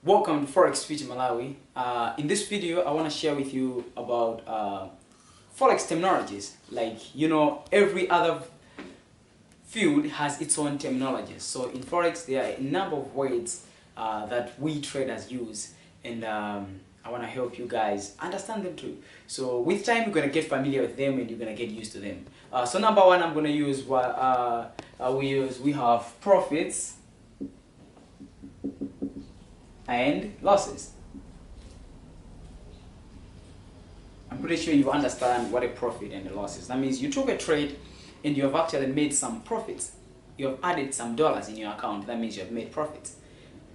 Welcome to Forex Malawi. In this video, I want to share with you about Forex terminologies. Like, every other field has its own terminologies. So in Forex, there are a number of words that we traders use, and I want to help you guys understand them too. So with time, you're going to get familiar with them and you're going to get used to them. So number one, I'm going to use what we have profits and losses. I'm pretty sure you understand what a profit and a loss is. That means you took a trade and you have actually made some profits. You have added some dollars in your account. That means you have made profits.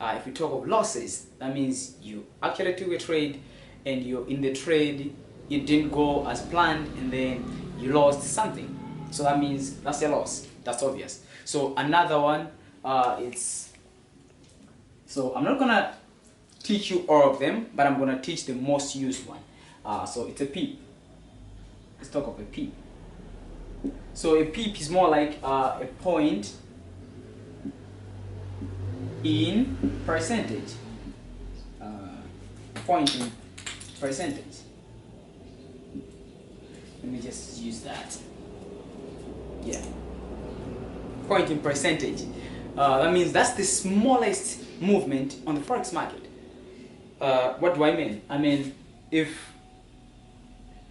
If we talk of losses, that means you actually took a trade and in the trade it didn't go as planned and then you lost something. So that means that's a loss. That's obvious. So another one, so I'm not gonna teach you all of them, but I'm gonna teach the most used one. So it's a peep. Let's talk of a peep. So a peep is more like a point in percentage. Point in percentage. Let me just use that. Yeah. Point in percentage. That means that's the smallest movement on the Forex market. What do I mean? I mean, if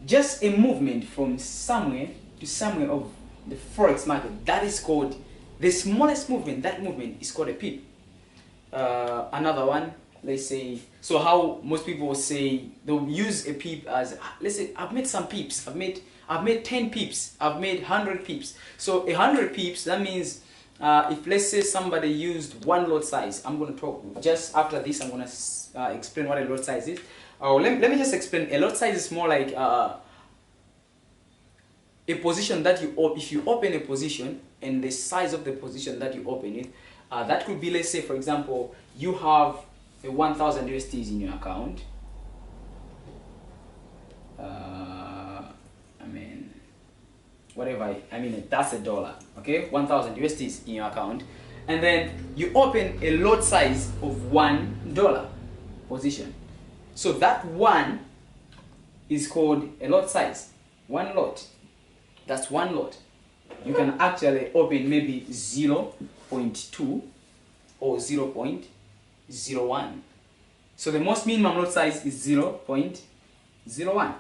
just a movement from somewhere to somewhere of the Forex market, that is called the smallest movement. That movement is called a peep. Another one, let's say, so how most people will say, they'll use a peep as, let's say, I've made some peeps. I've made 10 peeps. I've made 100 peeps. So 100 peeps, that means if let's say somebody used one lot size, I'm going to talk just after this. I'm going to explain what a lot size is. Let me just explain. A lot size is more like a position that if you open a position and the size of the position that you open it, that could be, let's say, for example, you have a 1000 USDs in your account. That's a dollar, okay? 1000 USDs in your account, and then you open a lot size of $1 position. So that one is called a lot size. One lot. That's one lot. You can actually open maybe 0.2 or 0.01. So the most minimum lot size is 0.01.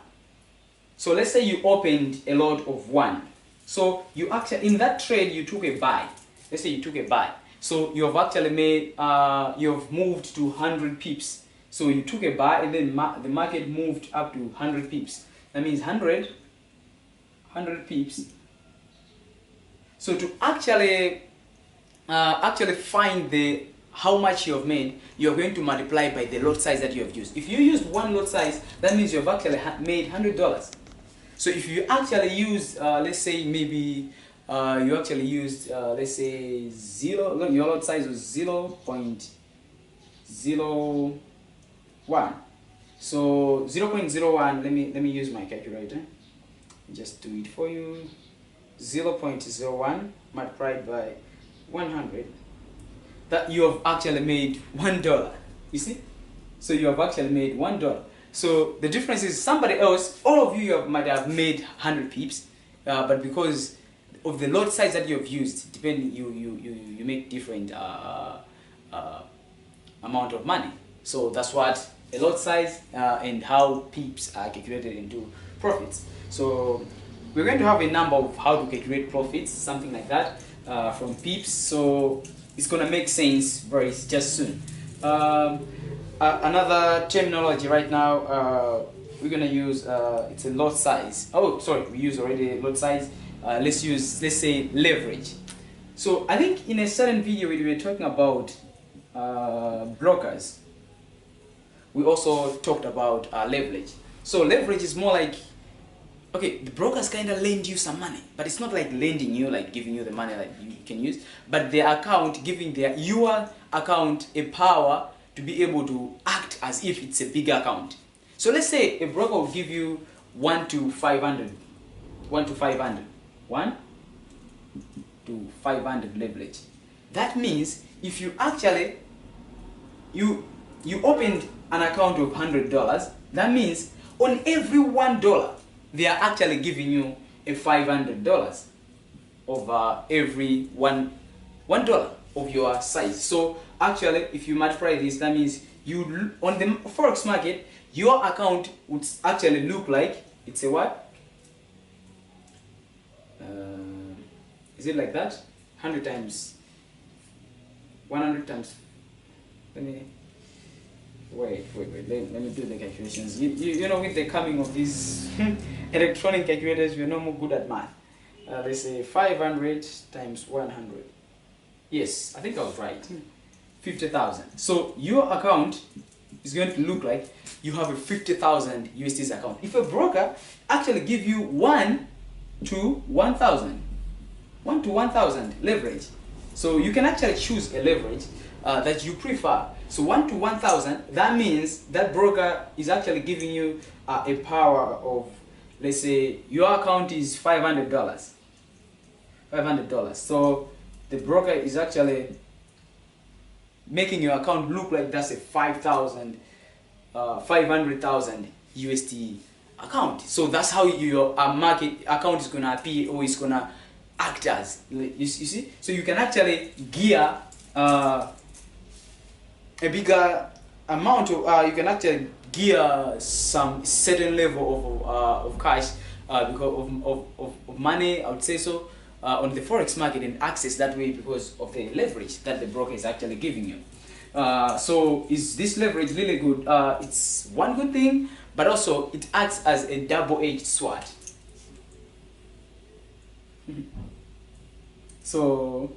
So let's say you opened a lot of 1. So you actually, in that trade, you took a buy. Let's say you took a buy. So you have actually made, you have moved to 100 pips. So you took a buy and then the market moved up to 100 pips. That means 100 pips. So to actually find how much you have made, you're going to multiply by the lot size that you have used. If you used one lot size, that means you have actually made $100. So if you actually use, let's say maybe you actually used, let's say your lot size was 0.01. So 0.01, let me use my calculator. Just do it for you. 0.01 multiplied by 100. That you have actually made $1. You see? So you have actually made $1. So the difference is somebody else, all of you might have made 100 pips, but because of the lot size that you have used, depending you make different amount of money. So that's what a lot size and how pips are calculated into profits. So we're going to have a number of how to calculate profits, something like that, from pips. So it's going to make sense just soon. Another terminology right now, we're going to use, it's a lot size. Oh, sorry, we used already lot size. Let's say leverage. So I think in a certain video we were talking about brokers. We also talked about leverage. So leverage is more like, okay, the brokers kind of lend you some money, but it's not like lending you, like giving you the money that you can use, but their account, giving your account a power to be able to act as if it's a bigger account. So let's say a broker will give you 1 to 500 leverage. That means if you actually you opened an account of $100, that means on every $1 they are actually giving you a $500 over every $1 of your size. So actually, if you multiply this, that means you on the forex market, your account would actually look like it's a what? Is it like that? 100 times 100 times. Let me wait. Let me do the calculations. You know, with the coming of these electronic calculators, we're no more good at math. Let's say 500 times 100. Yes, I think I was right. 50,000. So your account is going to look like you have a 50,000 USDs account. If a broker actually give you 1 to 1,000 leverage, so you can actually choose a leverage that you prefer. So 1 to 1,000, that means that broker is actually giving you a power of, let's say your account is $500. So the broker is actually making your account look like that's a 500,000 USD account. So that's how your market account is gonna appear, or is gonna act as. You see, so you can actually gear a bigger amount of, you can actually gear some certain level of cash, because of money, I would say so, on the forex market, and access that way because of the leverage that the broker is actually giving you. So is this leverage really good? It's one good thing, but also it acts as a double-edged sword. So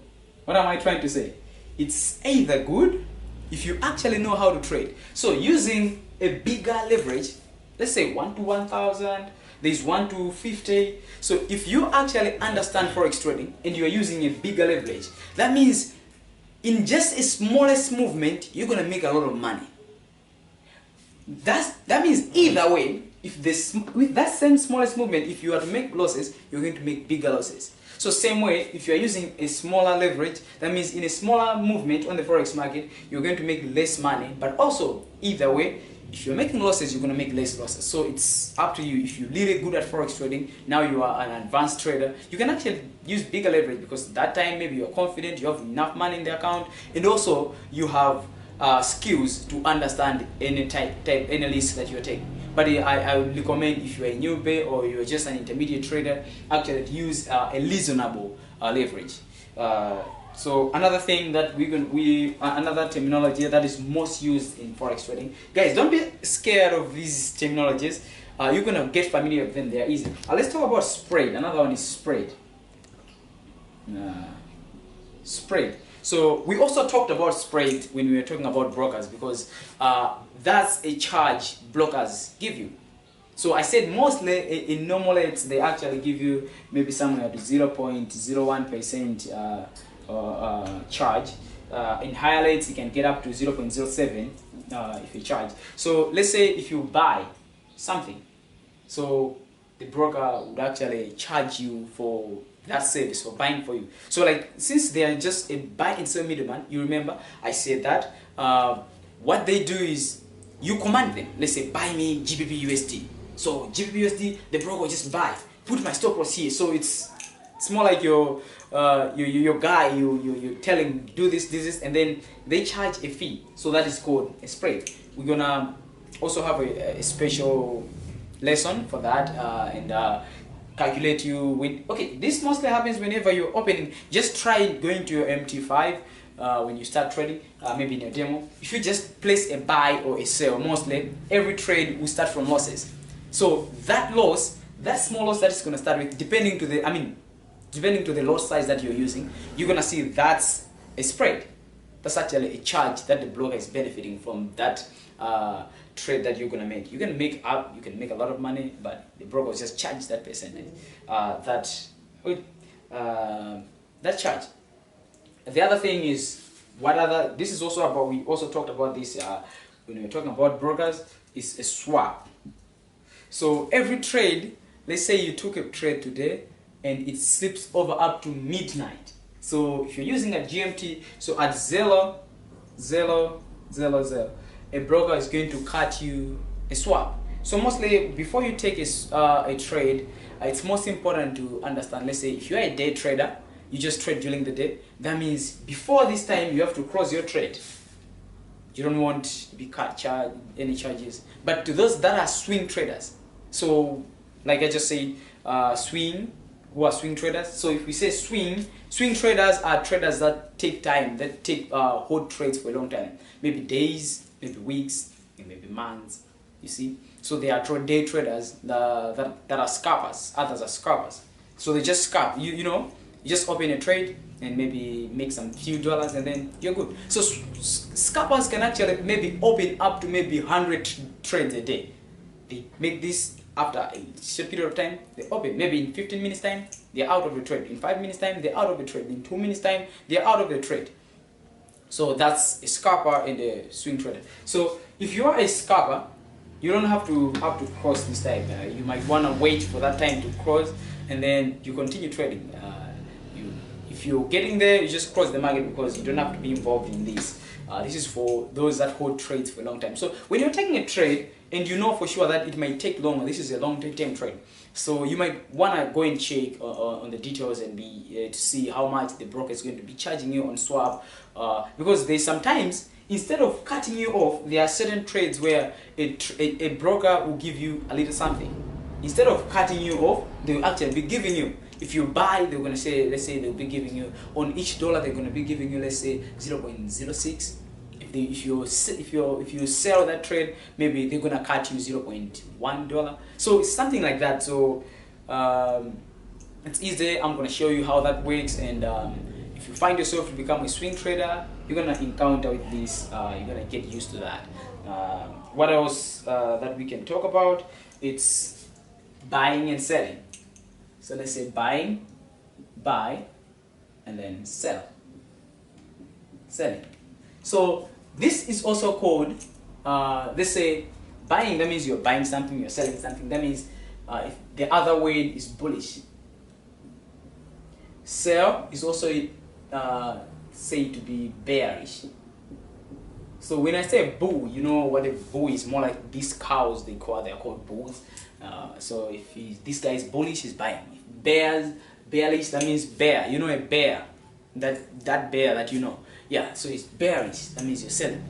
what am I trying to say? It's either good if you actually know how to trade. So using a bigger leverage, let's say 1 to 1,000, there's 1 to 50. So if you actually understand forex trading and you are using a bigger leverage, that means in just a smallest movement, you're gonna make a lot of money. That means either way, if this, with that same smallest movement, if you are to make losses, you're going to make bigger losses. So same way, if you are using a smaller leverage, that means in a smaller movement on the forex market, you're going to make less money. But also, either way, if you're making losses, you're going to make less losses. So it's up to you. If you're really good at forex trading, now you are an advanced trader, you can actually use bigger leverage, because that time maybe you're confident, you have enough money in the account, and also you have skills to understand any any risk that you're taking. But I would recommend, if you're a newbie or you're just an intermediate trader, actually use a reasonable leverage. So another thing that another terminology that is most used in forex trading, guys, don't be scared of these terminologies. You're gonna get familiar with them; they're easy. Let's talk about spread. Another one is spread. Spread. So we also talked about spread when we were talking about brokers, because that's a charge brokers give you. So I said mostly in normal rates they actually give you maybe somewhere to 0.01% charge. In higher rates you can get up to 0.07 if you charge. So let's say if you buy something, so the broker would actually charge you for that service, for buying for you. So like, since they are just a buy and sell middleman, you remember I said that what they do is you command them. Let's say buy me GBP USD. So GBP USD, the broker will just buy, put my stop loss here. So it's more like your guy, you tell him do this, and then they charge a fee. So that is called a spread. We're gonna also have a special lesson for that, and calculate you with. Okay, this mostly happens whenever you're opening. Just try going to your MT5 when you start trading, maybe in your demo. If you just place a buy or a sell, mostly every trade will start from losses. So that loss, that small loss that is going to start with, depending to the lot size that you're using, you're going to see that's a spread. That's actually a charge that the broker is benefiting from that trade that you're going to make. You can make a lot of money, but the broker will just charge that percentage, that charge. The other thing is, this is also about, we also talked about this when we were talking about brokers, is a swap. So every trade, let's say you took a trade today and it slips over up to midnight. So if you're using a GMT, so at 0:00, a broker is going to cut you a swap. So mostly before you take a trade, it's most important to understand, let's say if you're a day trader, you just trade during the day, that means before this time you have to close your trade. You don't want to be any charges. But to those that are swing traders, so like I just said, who are swing traders. So if we say swing traders are traders that take time, that take hold trades for a long time, maybe days, maybe weeks, and maybe months. You see, so they are day traders that are scalpers. Others are scalpers. So they just scalp. You know, you just open a trade and maybe make some few dollars and then you're good. So scalpers can actually maybe open up to maybe 100 trades a day. They make this after a short period of time. They open maybe in 15 minutes time they're out of the trade. In 5 minutes time they're out of the trade. In 2 minutes time they're out of the trade. So that's a scalper and a swing trader. So if you are a scalper, you don't have to cross this time. You might want to wait for that time to cross and then you continue trading. If you're getting there, you just cross the market because you don't have to be involved in this. This is for those that hold trades for a long time. So when you're taking a trade and you know for sure that it might take longer, this is a long-term trade. So you might want to go and check on the details and be to see how much the broker is going to be charging you on swap. Because they sometimes, instead of cutting you off, there are certain trades where a broker will give you a little something. Instead of cutting you off, they will actually be giving you. If you buy, they're going to say, let's say they'll be giving you, on each dollar they're going to be giving you, let's say 0.06. If you sell that trade, maybe they're going to cut you $0.1. So it's something like that. So it's easy. I'm going to show you how that works. And if you find yourself to become a swing trader, you're going to encounter with this. You're going to get used to that. What else that we can talk about? It's buying and selling. So let's say buy, and then selling. So this is also called, let's say buying, that means you're buying something, you're selling something. That means if the other way is bullish. Sell is also said to be bearish. So when I say bull, you know what a bull is, more like these cows they're called bulls. So if this guy is bullish, he's buying. If bearish, that means bear. You know a bear, that bear that you know. Yeah, so it's bearish. That means you're selling.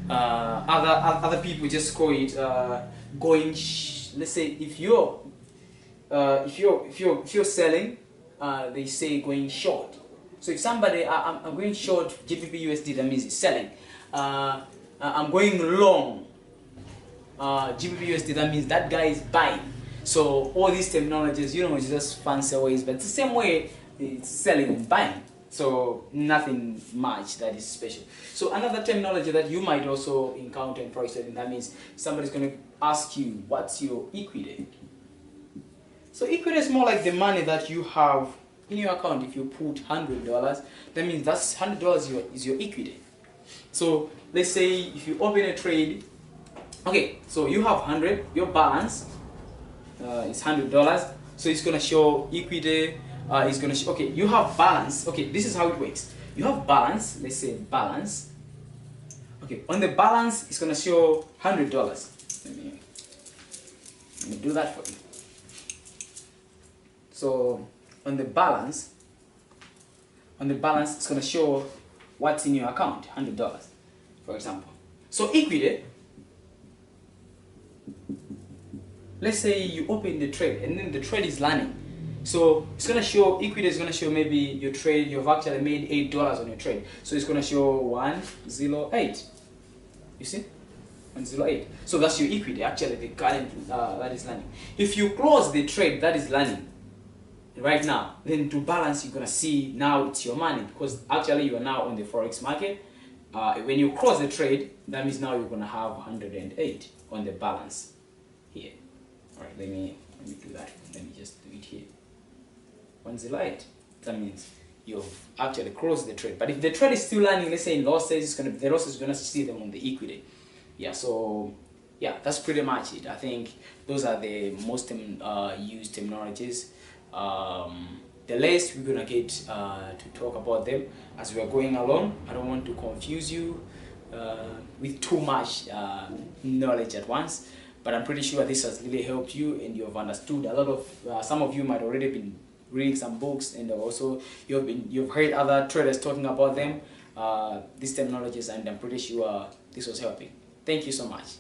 Other people just call it going. Let's say if you're selling, they say going short. So if somebody I'm going short GBP USD, that means it's selling. I'm going long GBP USD, that means that guy is buying. So all these terminologies, you know, it's just fancy ways, but it's the same way it's selling and buying. So nothing much that is special. So another terminology that you might also encounter in forex trading, that means somebody's going to ask you, what's your equity? So equity is more like the money that you have in your account. If you put $100, that means that's $100 is your equity. So let's say if you open a trade, okay, so you have 100, your balance is $100, so it's gonna show equity. It's gonna show, okay, you have balance. Okay, this is how it works. You have balance. Let's say balance. Okay, on the balance, it's gonna show $100. Let me do that for you. So on the balance, it's gonna show what's in your account, $100, for example. So equity, let's say you open the trade and then the trade is running. So it's gonna show, equity is gonna show maybe your trade, you've actually made $8 on your trade. So it's gonna show 108. You see? 108. So that's your equity, actually the current that is running. If you close the trade that is running right now, then to balance you're gonna see now it's your money, because actually you are now on the forex market. When you close the trade, that means now you're gonna have 108 on the balance here. All right, let me do that. Let me just do it here. 108. That means you've actually closed the trade. But if the trade is still running, let's say in losses, it's gonna, the losses you're gonna see them on the equity. Yeah. So yeah, that's pretty much it. I think those are the most used terminologies. The list we're gonna get to talk about them as we are going along. I don't want to confuse you. with too much knowledge at once. But I'm pretty sure this has really helped you, and you've understood a lot of. Some of you might already been reading some books, and also you've heard other traders talking about them, these terminologies, and I'm pretty sure this was helping. Thank you so much.